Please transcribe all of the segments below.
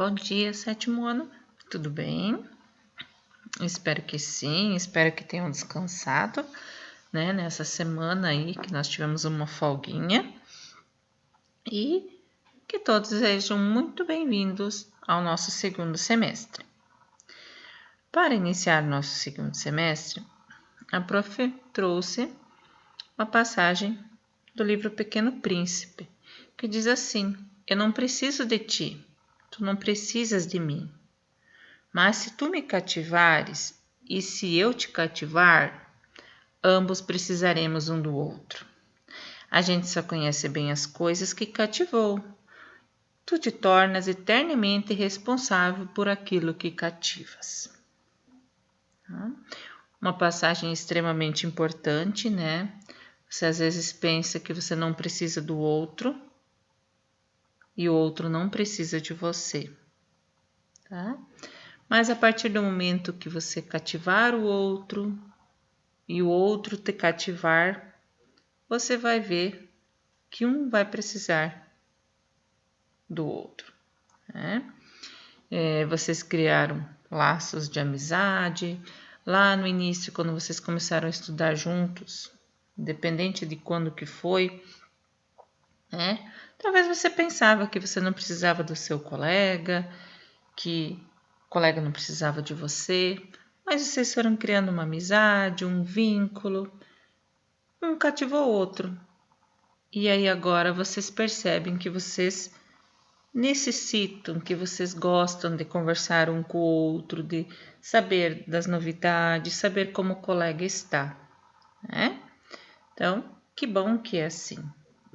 Bom dia, sétimo ano. Tudo bem? Espero que sim, espero que tenham descansado, né? Nessa semana aí que nós tivemos uma folguinha. E que todos sejam muito bem-vindos ao nosso segundo semestre. Para iniciar nosso segundo semestre, a prof trouxe uma passagem do livro Pequeno Príncipe, que diz assim: Eu não preciso de ti, tu não precisas de mim. Mas se tu me cativares e se eu te cativar, ambos precisaremos um do outro. A gente só conhece bem as coisas que cativou. Tu te tornas eternamente responsável por aquilo que cativas. Uma passagem extremamente importante, né? Você às vezes pensa que você não precisa do outro e o outro não precisa de você, tá? Mas a partir do momento que você cativar o outro e o outro te cativar, você vai ver que um vai precisar do outro, né? Vocês criaram laços de amizade lá no início, quando vocês começaram a estudar juntos, independente de quando que foi, né? Talvez você pensava que você não precisava do seu colega, que o colega não precisava de você, mas vocês foram criando uma amizade, um vínculo, um cativou o outro. E aí agora vocês percebem que vocês necessitam, que vocês gostam de conversar um com o outro, de saber das novidades, saber como o colega está, né? Então, que bom que é assim.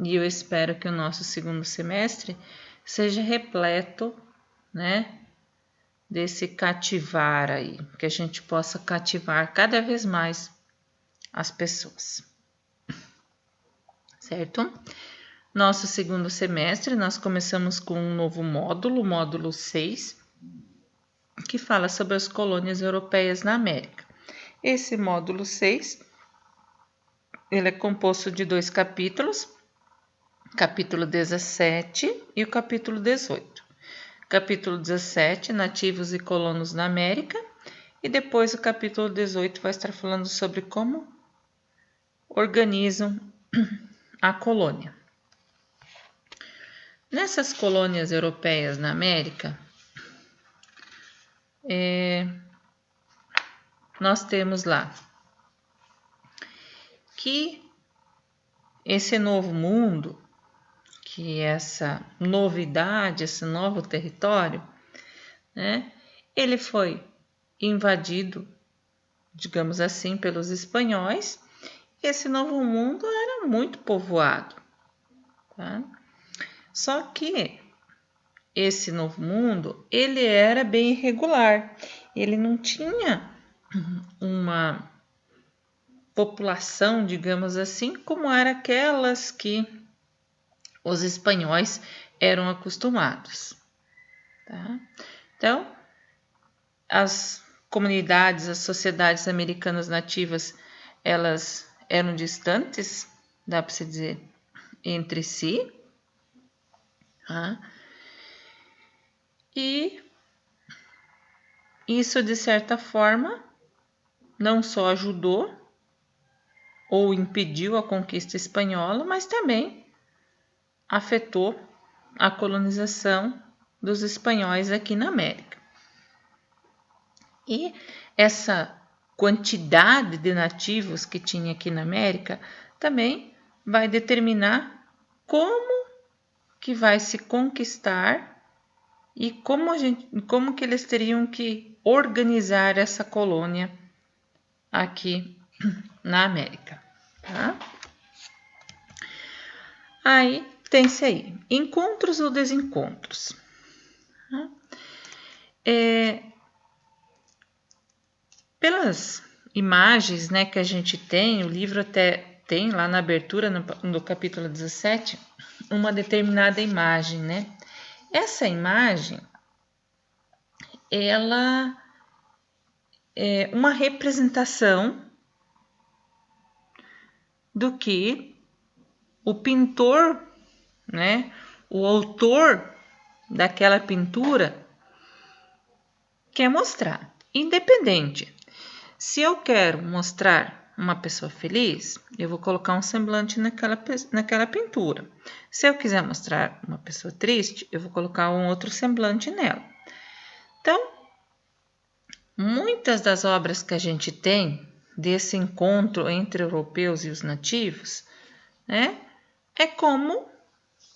E eu espero que o nosso segundo semestre seja repleto, né, desse cativar aí, que a gente possa cativar cada vez mais as pessoas, certo? Nosso segundo semestre, nós começamos com um novo módulo, o módulo 6, que fala sobre as colônias europeias na América. Esse módulo 6, ele é composto de 2 capítulos, capítulo 17 e o capítulo 18. Capítulo 17, nativos e colonos na América, e depois o capítulo 18 vai estar falando sobre como organizam a colônia. Nessas colônias europeias na América, nós temos lá que esse novo mundo, que essa novidade, esse novo território, né, ele foi invadido, digamos assim, pelos espanhóis. Esse novo mundo era muito povoado, tá? Só que esse novo mundo, ele era bem irregular, ele não tinha uma população, digamos assim, como era aquelas que os espanhóis eram acostumados, tá? Então, as comunidades, as sociedades americanas nativas, elas eram distantes, dá para se dizer, entre si, tá? E isso, de certa forma, não só ajudou ou impediu a conquista espanhola, mas também afetou a colonização dos espanhóis aqui na América. E essa quantidade de nativos que tinha aqui na América também vai determinar como que vai se conquistar e como que eles teriam que organizar essa colônia aqui na América, tá? Aí tem-se aí, encontros ou desencontros. Pelas imagens, né, que a gente tem, o livro até tem lá na abertura, no capítulo 17, uma determinada imagem, né? Essa imagem, ela é uma representação do que o pintor, né, o autor daquela pintura quer mostrar. Independente. Se eu quero mostrar uma pessoa feliz, eu vou colocar um semblante naquela pintura. Se eu quiser mostrar uma pessoa triste, eu vou colocar um outro semblante nela. Então, muitas das obras que a gente tem desse encontro entre europeus e os nativos, né, é como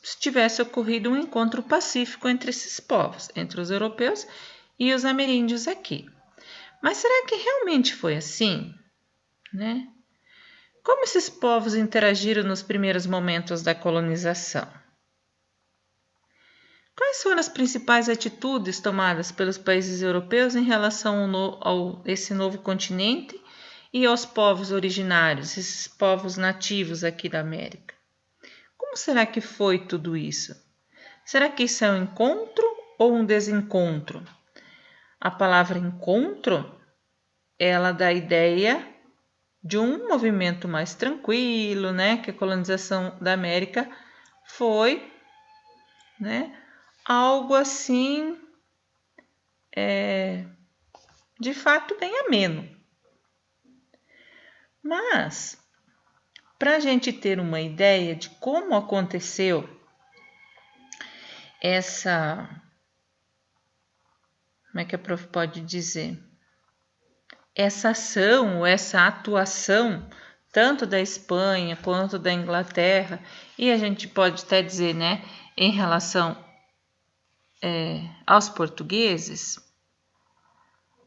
se tivesse ocorrido um encontro pacífico entre esses povos, entre os europeus e os ameríndios aqui. Mas será que realmente foi assim, né? Como esses povos interagiram nos primeiros momentos da colonização? Quais foram as principais atitudes tomadas pelos países europeus em relação a esse novo continente e aos povos originários, esses povos nativos aqui da América? Como será que foi tudo isso? Será que isso é um encontro ou um desencontro? A palavra encontro, ela dá a ideia de um movimento mais tranquilo, né? Que a colonização da América foi, né? Algo assim, de fato bem ameno. Mas, para a gente ter uma ideia de como aconteceu essa, como é que a prof pode dizer? Essa ação, essa atuação, tanto da Espanha quanto da Inglaterra, e a gente pode até dizer, né, em relação aos portugueses,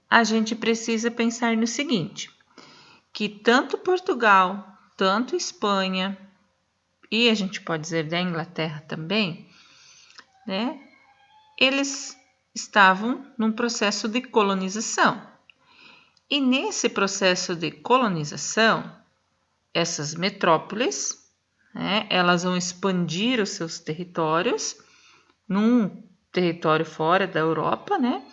a gente precisa pensar no seguinte, que tanto Portugal, tanto Espanha, e a gente pode dizer da Inglaterra também, né, eles estavam num processo de colonização. E nesse processo de colonização, essas metrópoles, né, elas vão expandir os seus territórios num território fora da Europa, né?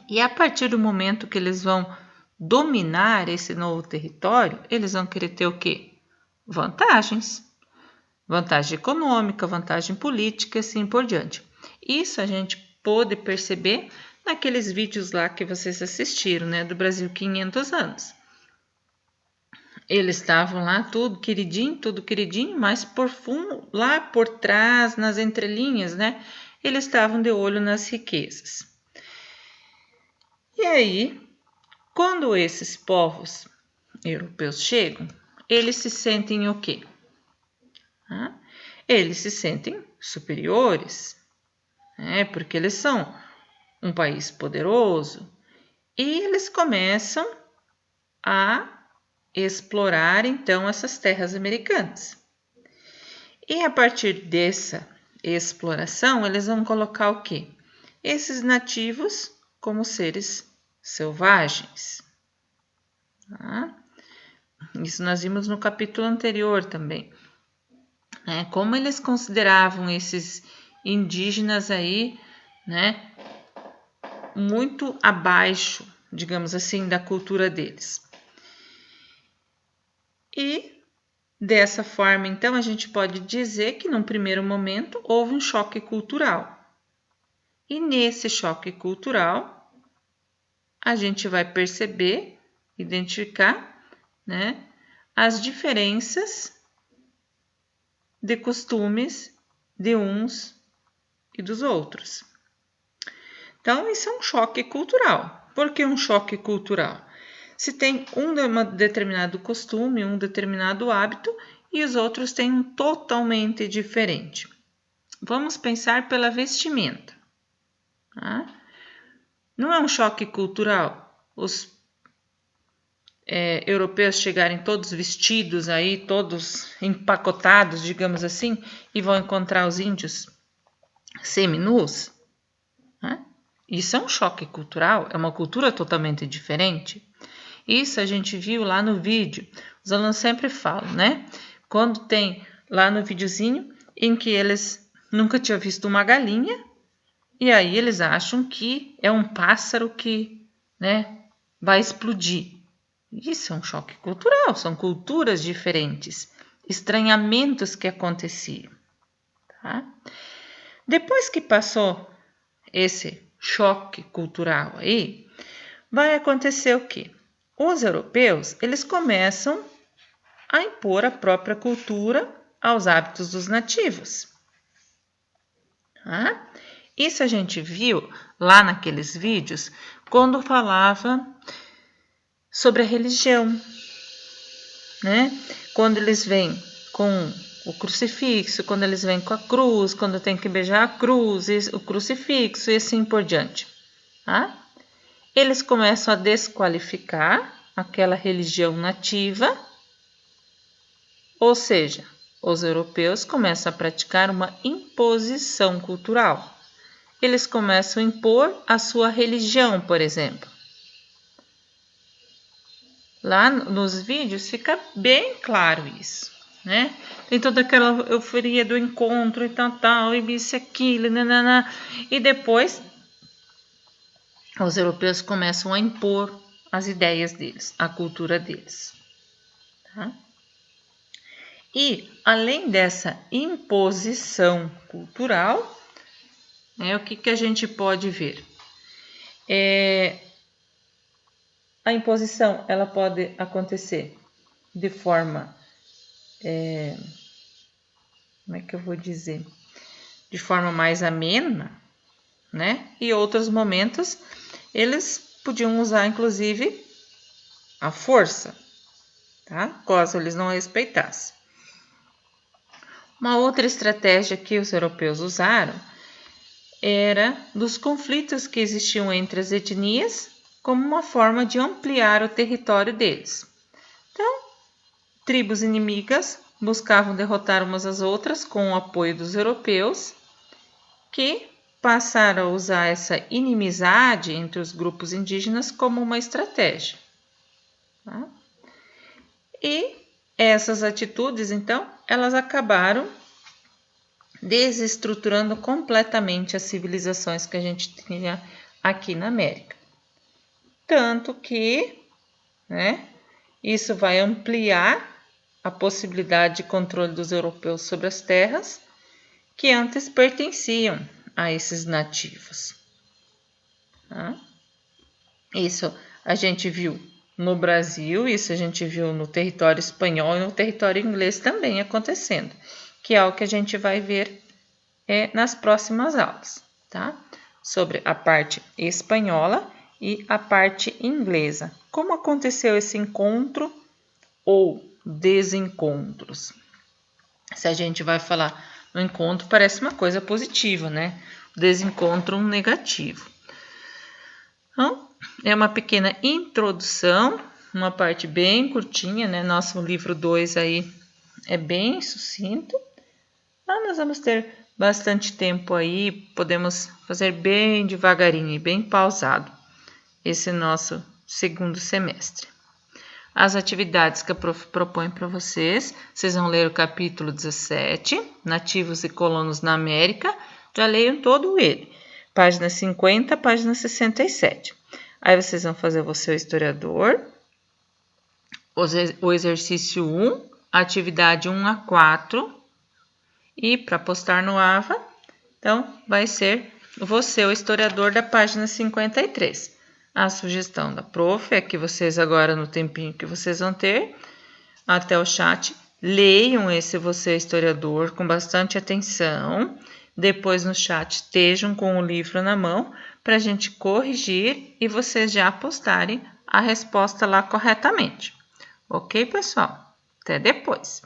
E a partir do momento que eles vão dominar esse novo território, eles vão querer ter o quê? Vantagens. Vantagem econômica, vantagem política e assim por diante. Isso a gente pôde perceber naqueles vídeos lá que vocês assistiram, né, do Brasil 500 anos. Eles estavam lá tudo queridinho, mas por fundo, lá por trás, nas entrelinhas, né, eles estavam de olho nas riquezas. E aí, quando esses povos europeus chegam, eles se sentem o quê? Eles se sentem superiores, né, porque eles são um país poderoso, e eles começam a explorar então essas terras americanas. E a partir dessa exploração, eles vão colocar o quê? Esses nativos como seres selvagens. Tá? Isso nós vimos no capítulo anterior também. Como eles consideravam esses indígenas aí, né? Muito abaixo, digamos assim, da cultura deles. E dessa forma, então, a gente pode dizer que num primeiro momento houve um choque cultural. E nesse choque cultural, a gente vai perceber, identificar, né, as diferenças de costumes de uns e dos outros. Então, isso é um choque cultural. Por que um choque cultural? Se tem um determinado costume, um determinado hábito, e os outros têm um totalmente diferente. Vamos pensar pela vestimenta. Tá? Não é um choque cultural os europeus chegarem todos vestidos aí, todos empacotados, digamos assim, e vão encontrar os índios seminus? Isso é um choque cultural, é uma cultura totalmente diferente. Isso a gente viu lá no vídeo. Os alunos sempre falam, né? Quando tem lá no videozinho em que eles nunca tinham visto uma galinha e aí eles acham que é um pássaro que, né, vai explodir. Isso é um choque cultural, são culturas diferentes, estranhamentos que aconteciam. Tá? Depois que passou esse choque cultural aí, vai acontecer o quê? Os europeus, eles começam a impor a própria cultura aos hábitos dos nativos. Tá? Isso a gente viu lá naqueles vídeos quando falava sobre a religião, né? Quando eles vêm com o crucifixo, quando eles vêm com a cruz, quando tem que beijar a cruz, o crucifixo e assim por diante. Tá? Eles começam a desqualificar aquela religião nativa, ou seja, os europeus começam a praticar uma imposição cultural. Eles começam a impor a sua religião, por exemplo. Lá nos vídeos fica bem claro isso, né? Tem toda aquela euforia do encontro e tal, e isso, aquilo, nanana. E depois os europeus começam a impor as ideias deles, a cultura deles. Tá? E, além dessa imposição cultural, o que a gente pode ver? A imposição ela pode acontecer de forma, como é que eu vou dizer? De forma mais amena, né? E outros momentos eles podiam usar, inclusive, a força, tá? Caso eles não respeitassem. Uma outra estratégia que os europeus usaram era dos conflitos que existiam entre as etnias como uma forma de ampliar o território deles. Então, tribos inimigas buscavam derrotar umas às outras com o apoio dos europeus, que passaram a usar essa inimizade entre os grupos indígenas como uma estratégia. Tá? E essas atitudes, então, elas acabaram desestruturando completamente as civilizações que a gente tinha aqui na América. Tanto que, isso vai ampliar a possibilidade de controle dos europeus sobre as terras que antes pertenciam a esses nativos. Tá? Isso a gente viu no Brasil, isso a gente viu no território espanhol e no território inglês também acontecendo, que é o que a gente vai ver nas próximas aulas, tá? Sobre a parte espanhola e a parte inglesa. Como aconteceu esse encontro ou desencontros? Se a gente vai falar no encontro, parece uma coisa positiva, né? O desencontro, um negativo. Então, é uma pequena introdução, uma parte bem curtinha, né? Nosso livro 2 aí é bem sucinto. Mas nós vamos ter bastante tempo aí, podemos fazer bem devagarinho e bem pausado esse nosso segundo semestre. As atividades que a prof propõe para vocês vão ler o capítulo 17, Nativos e Colonos na América, já leiam todo ele, página 50, página 67. Aí vocês vão fazer o seu historiador, o exercício 1, atividade 1 a 4, e para postar no AVA, então vai ser você o historiador da página 53. A sugestão da prof é que vocês agora, no tempinho que vocês vão ter, até o chat, leiam esse você historiador com bastante atenção. Depois no chat estejam com o livro na mão para a gente corrigir e vocês já postarem a resposta lá corretamente. Ok, pessoal? Até depois!